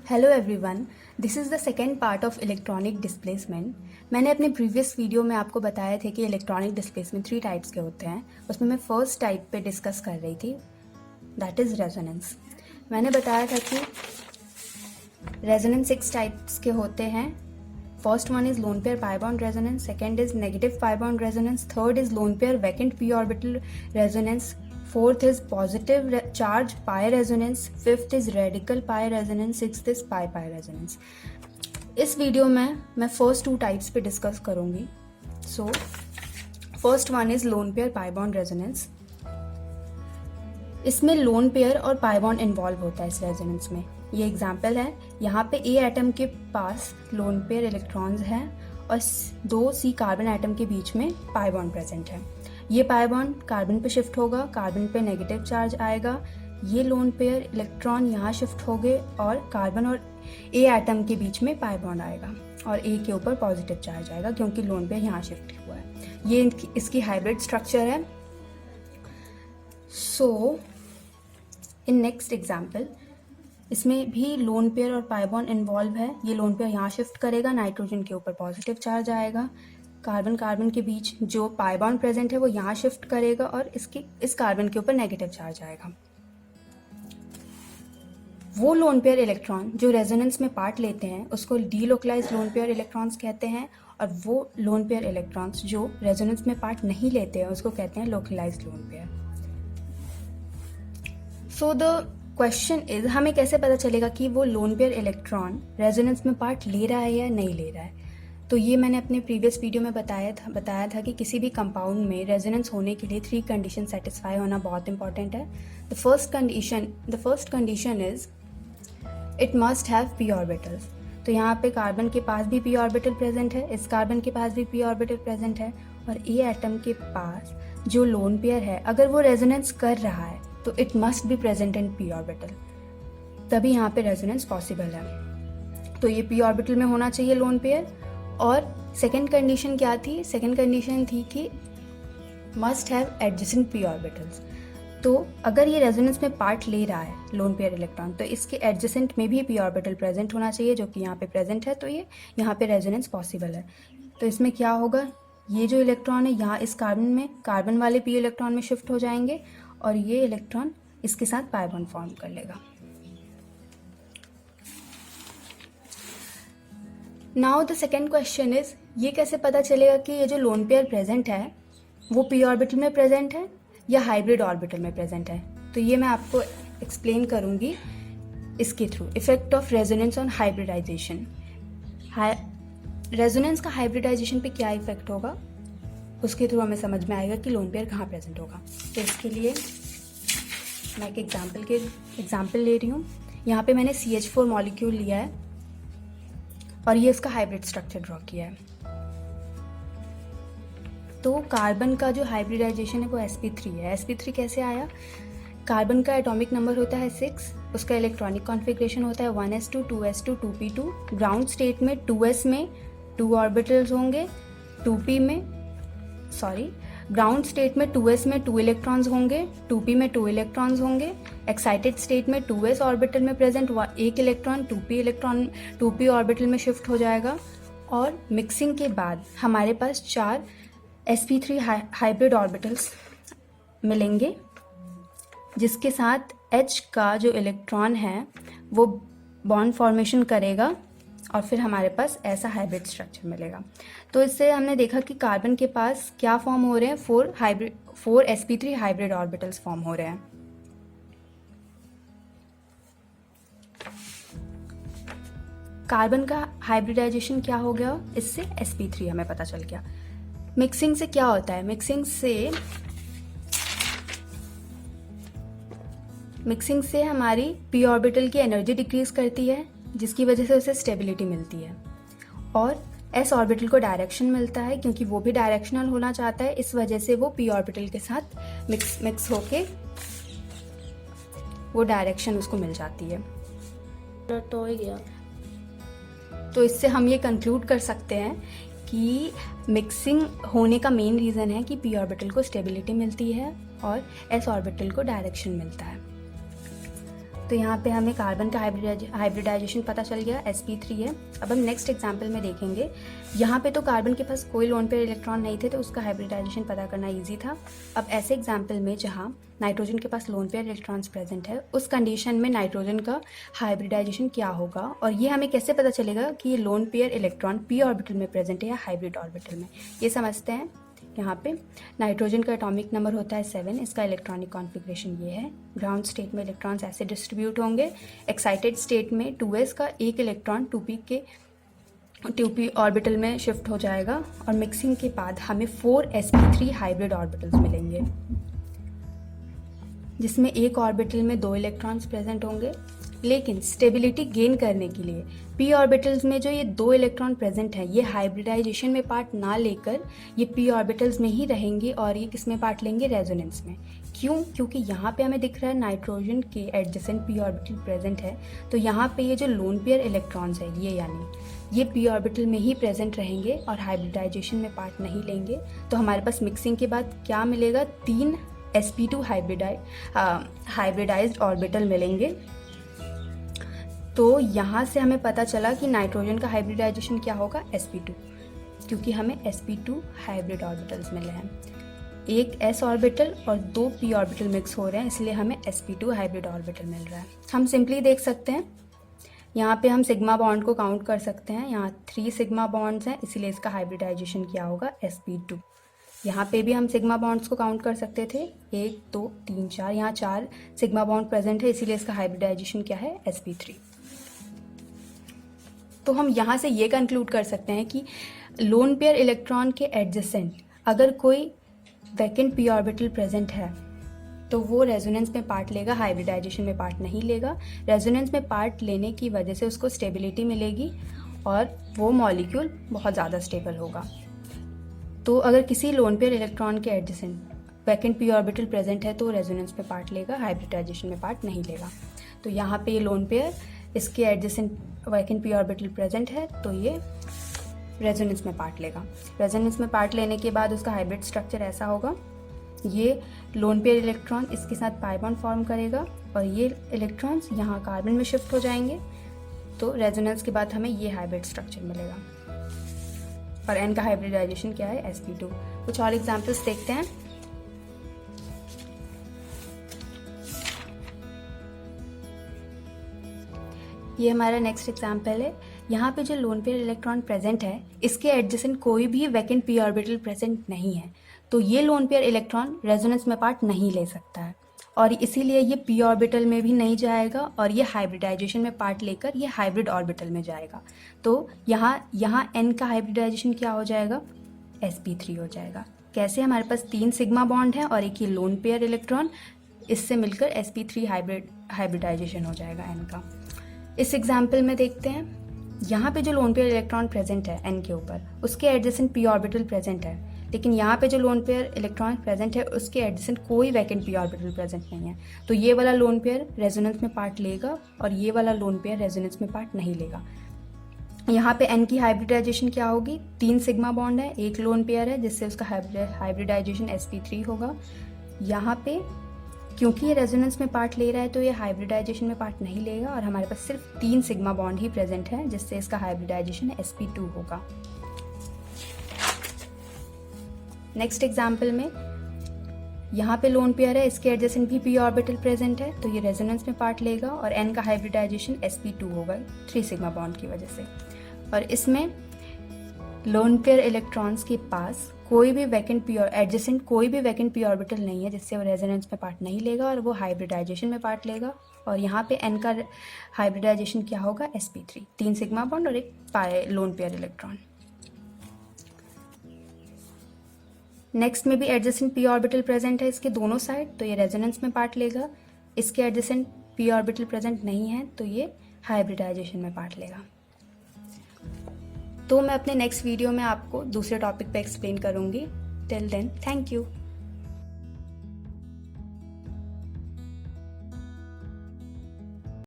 Hello everyone, this is the second part of electronic displacement. मैंने अपने previous video में आपको बताया थे कि इलेक्ट्रॉनिक डिस्प्लेसमेंट 3 टाइप्स के होते हैं। उसमें मैं फर्स्ट टाइप पे डिस्कस कर रही थी, दैट इज़ रेजोनेंस। मैंने बताया था कि रेजोनेंस 6 टाइप्स के होते हैं। First one is lone pair pi bond resonance, second is negative pi bond resonance, third is lone pair vacant P orbital resonance, fourth is positive charge pi resonance, fifth is radical pi resonance, sixth is pi pi resonance. इस video में मैं first 2 types पे discuss करूंगी। So first one is lone pair pi bond resonance. इसमें lone pair और pi bond involve होता है इस रेजोनेंस में। ये एग्जाम्पल है, यहाँ पे ए एटम के पास लोन पेयर इलेक्ट्रॉन्स हैं और 2 सी कार्बन एटम के बीच में पाई बॉन्ड प्रेजेंट है। ये पाई बॉन्ड कार्बन पे शिफ्ट होगा, कार्बन पे नेगेटिव चार्ज आएगा, ये लोन पेयर इलेक्ट्रॉन यहाँ शिफ्ट होंगे और कार्बन और ए एटम के बीच में पाई बॉन्ड आएगा और ए के ऊपर पॉजिटिव चार्ज आएगा क्योंकि लोन पेयर यहाँ शिफ्ट हुआ है। ये इसकी हाइब्रिड स्ट्रक्चर है। सो इन नेक्स्ट एग्जाम्पल, इसमें भी लोन पेयर और पाई बॉन्ड इन्वॉल्व है। ये लोन पेयर यहाँ शिफ्ट करेगा, नाइट्रोजन के ऊपर पॉजिटिव चार्ज आएगा, कार्बन कार्बन के बीच जो पाई बॉन्ड प्रेजेंट है वो यहाँ शिफ्ट करेगा और इस कार्बन के ऊपर नेगेटिव चार्ज आएगा। वो लोन पेयर इलेक्ट्रॉन जो रेजोनेंस में पार्ट लेते हैं उसको डीलोकलाइज्ड लोन पेयर इलेक्ट्रॉन्स कहते हैं, और वो लोन पेयर इलेक्ट्रॉन्स जो रेजोनेंस में पार्ट नहीं लेते हैं उसको कहते हैं localised lone pair. So the question is, हमें कैसे पता चलेगा कि वो लोन पेयर इलेक्ट्रॉन रेजोनेंस में पार्ट ले रहा है या नहीं ले रहा है? तो ये मैंने अपने प्रीवियस वीडियो में बताया था कि किसी भी कंपाउंड में रेजोनेंस होने के लिए 3 कंडीशन सेटिस्फाई होना बहुत इंपॉर्टेंट है। The first condition is it must have P orbitals. तो यहाँ पे कार्बन के पास भी पी ऑर्बिटल प्रेजेंट है, इस कार्बन के पास भी पी ऑर्बिटल प्रेजेंट है, और ए एटम के पास जो लोन पेयर है अगर वो रेजोनेंस कर रहा है तो it must be present in P orbital, तभी यहाँ पे रेजोनेंस पॉसिबल है। तो ये पी ऑर्बिटल में होना चाहिए लोन पेयर। और सेकेंड कंडीशन क्या थी? सेकेंड कंडीशन थी कि must have adjacent P orbitals. तो अगर ये रेजोनेंस में पार्ट ले रहा है लोन पेयर इलेक्ट्रॉन तो इसके एडजेसेंट में भी पी ऑर्बिटल प्रेजेंट होना चाहिए, जो कि यहाँ पे प्रेजेंट है, तो ये यहाँ पे रेजोनेंस पॉसिबल है। तो इसमें क्या होगा, ये जो इलेक्ट्रॉन है यहाँ इस कार्बन वाले पी इलेक्ट्रॉन में शिफ्ट हो जाएंगे और ये इलेक्ट्रॉन इसके साथ पाई बॉन्ड फॉर्म कर लेगा। Now the second question is, ये कैसे पता चलेगा कि ये जो लोन पेयर प्रेजेंट है वो पी ऑर्बिटल में प्रेजेंट है या हाइब्रिड ऑर्बिटल में प्रेजेंट है? तो ये मैं आपको एक्सप्लेन करूंगी इसके थ्रू। Effect of resonance on hybridisation. Resonance का हाइब्रिडाइजेशन पे क्या इफेक्ट होगा उसके थ्रू हमें समझ में आएगा कि लोन पेयर कहाँ प्रेजेंट होगा। तो इसके लिए मैं एक एग्जाम्पल ले रही हूँ। यहाँ पे मैंने CH4 मॉलिक्यूल लिया है और ये उसका हाइब्रिड स्ट्रक्चर ड्रॉ किया है। तो कार्बन का जो हाइब्रिडाइजेशन है वो sp3 है। sp3 कैसे आया? कार्बन का एटॉमिक नंबर होता है 6, उसका इलेक्ट्रॉनिक कॉन्फ़िगरेशन होता है 1s2 2s2 2p2। Ground state में 2s में 2 ऑर्बिटल्स होंगे, ग्राउंड स्टेट में 2s में 2 इलेक्ट्रॉन्स होंगे, 2p में 2 इलेक्ट्रॉन्स होंगे। एक्साइटेड स्टेट में 2s ऑर्बिटल में प्रेजेंट 1 इलेक्ट्रॉन 2p ऑर्बिटल में शिफ्ट हो जाएगा। और मिक्सिंग के बाद हमारे पास 4 sp3 हाइब्रिड ऑर्बिटल्स मिलेंगे, जिसके साथ H का जो इलेक्ट्रॉन है वो बॉन्ड फॉर्मेशन करेगा और फिर हमारे पास ऐसा हाइब्रिड स्ट्रक्चर मिलेगा। तो इससे हमने देखा कि कार्बन के पास क्या फॉर्म हो रहे हैं, 4 sp3 हाइब्रिड ऑर्बिटल्स फॉर्म हो रहे हैं। कार्बन का हाइब्रिडाइजेशन क्या हो गया, इससे sp3 हमें पता चल गया। मिक्सिंग से क्या होता है? मिक्सिंग से हमारी पी ऑर्बिटल की एनर्जी डिक्रीज करती है, जिसकी वजह से उसे स्टेबिलिटी मिलती है, और s ऑर्बिटल को डायरेक्शन मिलता है क्योंकि वो भी डायरेक्शनल होना चाहता है। इस वजह से वो p ऑर्बिटल के साथ मिक्स होके वो डायरेक्शन उसको मिल जाती है। तो ही गया। तो इससे हम ये कंक्लूड कर सकते हैं कि मिक्सिंग होने का मेन रीज़न है कि p ऑर्बिटल को स्टेबिलिटी मिलती है और s ऑर्बिटल को डायरेक्शन मिलता है। तो यहाँ पे हमें कार्बन का हाइब्रिडाइजेशन पता चल गया, sp3 है। अब हम नेक्स्ट एग्जांपल में देखेंगे। यहाँ पे तो कार्बन के पास कोई लोन पेयर इलेक्ट्रॉन नहीं थे, तो उसका हाइब्रिडाइजेशन पता करना इजी था। अब ऐसे एग्जांपल में जहाँ नाइट्रोजन के पास लोन पेयर इलेक्ट्रॉन्स प्रेजेंट है, उस कंडीशन में नाइट्रोजन का हाइब्रिडाइजेशन क्या होगा और ये हमें कैसे पता चलेगा कि ये loan pair electron p orbital में प्रेजेंट है या हाइब्रिड ऑर्बिटल में, ये समझते हैं। यहाँ पे नाइट्रोजन का एटॉमिक नंबर होता है 7, इसका इलेक्ट्रॉनिक कॉन्फ़िगरेशन ये है। ग्राउंड स्टेट में इलेक्ट्रॉन्स ऐसे डिस्ट्रीब्यूट होंगे। एक्साइटेड स्टेट में 2s का एक इलेक्ट्रॉन 2p ऑर्बिटल में शिफ्ट हो जाएगा और मिक्सिंग के बाद हमें 4 sp3 हाइब्रिड ऑर्बिटल्स मिलेंगे, जिसमें एक ऑर्बिटल में 2 इलेक्ट्रॉन्स प्रेजेंट होंगे। लेकिन स्टेबिलिटी गेन करने के लिए p ऑर्बिटल्स में जो ये 2 इलेक्ट्रॉन प्रेजेंट हैं, ये हाइब्रिडाइजेशन में पार्ट ना लेकर ये p ऑर्बिटल्स में ही रहेंगे और ये किस में पार्ट लेंगे, रेजोनेंस में। क्यों? क्योंकि यहाँ पे हमें दिख रहा है नाइट्रोजन के एडजेसेंट p ऑर्बिटल प्रेजेंट है, तो यहाँ पे ये जो लोन पेयर इलेक्ट्रॉन्स है ये p ऑर्बिटल में ही प्रेजेंट रहेंगे और हाइब्रिडाइजेशन में पार्ट नहीं लेंगे। तो हमारे पास मिक्सिंग के बाद क्या मिलेगा, 3 sp2 हाइब्रिडाइज्ड ऑर्बिटल मिलेंगे। तो यहाँ से हमें पता चला कि नाइट्रोजन का हाइब्रिडाइजेशन क्या होगा, sp2, क्योंकि हमें sp2 हाइब्रिड ऑर्बिटल्स मिले हैं। एक s ऑर्बिटल और 2 p ऑर्बिटल मिक्स हो रहे हैं, इसलिए हमें sp2 हाइब्रिड ऑर्बिटल मिल रहा है। हम सिंपली देख सकते हैं, यहाँ पे हम सिग्मा बॉन्ड को काउंट कर सकते हैं। यहाँ 3 सिग्मा बॉन्ड्स हैं, इसीलिए इसका हाइब्रिडाइजेशन क्या होगा, sp2। यहाँ पे भी हम सिग्मा बॉन्ड्स को काउंट कर सकते थे, 1 2 3 4। यहाँ 4 सिग्मा बॉन्ड प्रेजेंट है, इसीलिए इसका हाइब्रिडाइजेशन क्या है, sp3। तो हम यहाँ से ये कंक्लूड कर सकते हैं कि लोन पेयर इलेक्ट्रॉन के एडजेसेंट अगर कोई वैकेंट p ऑर्बिटल प्रेजेंट है तो वो रेजोनेंस में पार्ट लेगा, हाइब्रिडाइजेशन में पार्ट नहीं लेगा। रेजोनेंस में पार्ट लेने की वजह से उसको स्टेबिलिटी मिलेगी और वो मॉलिक्यूल बहुत ज़्यादा स्टेबल होगा। तो अगर किसी लोन पेयर इलेक्ट्रॉन के adjacent vacant p orbital present है तो रेजोनेंस में पार्ट लेगा, हाइब्रिडाइजेशन में पार्ट नहीं लेगा। तो यहाँ पे ये लोन पेयर, इसके adjacent vacant p orbital present है तो ये रेजोनेंस में पार्ट लेगा। रेजोनेंस में पार्ट लेने के बाद उसका हाइब्रिड स्ट्रक्चर ऐसा होगा, ये लोन पेयर इलेक्ट्रॉन इसके साथ पाई बॉन्ड फॉर्म करेगा और ये इलेक्ट्रॉन्स यहाँ कार्बन में शिफ्ट हो जाएंगे। तो रेजोनेंस के बाद हमें ये हाइब्रिड स्ट्रक्चर मिलेगा और n का हाइब्रिडाइजेशन क्या है, sp2। कुछ और एग्जांपल्स देखते हैं। ये हमारा नेक्स्ट एग्जांपल है। यहाँ पे जो लोन पेयर इलेक्ट्रॉन प्रेजेंट है, इसके एडजेसेंट कोई भी वैकेंट p ऑर्बिटल प्रेजेंट नहीं है, तो ये लोन पेयर इलेक्ट्रॉन रेजोनेंस में पार्ट नहीं ले सकता है और इसीलिए ये p ऑर्बिटल में भी नहीं जाएगा और ये हाइब्रिडाइजेशन में पार्ट लेकर ये हाइब्रिड ऑर्बिटल में जाएगा। तो यहाँ n का हाइब्रिडाइजेशन क्या हो जाएगा, sp3 हो जाएगा। कैसे? हमारे पास 3 सिग्मा बॉन्ड है और एक ये लोन पेयर इलेक्ट्रॉन, इससे मिलकर sp3 हाइब्रिडाइजेशन हो जाएगा n का। इस एग्जाम्पल में देखते हैं, यहाँ पे जो लोन पेयर इलेक्ट्रॉन प्रेजेंट है n के ऊपर, उसके एडजेसेंट p ऑर्बिटल प्रेजेंट है, लेकिन यहाँ पे जो लोन पेयर इलेक्ट्रॉन प्रेजेंट है उसके एडजेसेंट कोई वैकेंट p ऑर्बिटल प्रेजेंट नहीं है। तो ये वाला लोन पेयर रेजोनेंस में पार्ट लेगा और ये वाला लोन पेयर रेजोनेंस में पार्ट नहीं लेगा। यहाँ पे n की हाइब्रिडाइजेशन क्या होगी, 3 सिग्मा बॉन्ड है, एक लोन पेयर है जिससे उसका हाइब्रिडाइजेशन sp3 होगा। यहाँ पे क्योंकि ये रेजोनेंस में पार्ट ले रहा है तो ये हाइब्रिडाइजेशन में पार्ट नहीं लेगा और हमारे पास सिर्फ 3 सिग्मा बॉन्ड ही प्रेजेंट है, जिससे इसका हाइब्रिडाइजेशन sp2 होगा। नेक्स्ट एग्जाम्पल में यहाँ पे लोन पेयर है, इसके एडजेसेंट भी p ऑर्बिटल प्रेजेंट है, तो ये रेजोनेंस में पार्ट लेगा और n का हाइब्रिडाइजेशन sp2 होगा 3 सिग्मा बॉन्ड की वजह से। और इसमें लोन पेयर इलेक्ट्रॉन्स के पास कोई भी वैकेंट एडजेसेंट कोई भी वैकेंट p ऑर्बिटल नहीं है, जिससे वो रेजोनेंस में पार्ट नहीं लेगा और वो हाइब्रिडाइजेशन में पार्ट लेगा। और यहाँ पे n का हाइब्रिडाइजेशन क्या होगा, sp3, 3 सिग्मा बॉन्ड और एक लोन पेयर इलेक्ट्रॉन। नेक्स्ट में भी एडजेसेंट p ऑर्बिटल प्रेजेंट है इसके दोनों साइड, तो ये रेजोनेंस में पार्ट लेगा। इसके एडजेसेंट p ऑर्बिटल प्रेजेंट नहीं है तो ये हाइब्रिडाइजेशन में पार्ट लेगा। तो मैं अपने नेक्स्ट वीडियो में आपको दूसरे टॉपिक पे एक्सप्लेन करूँगी। Till then, thank you.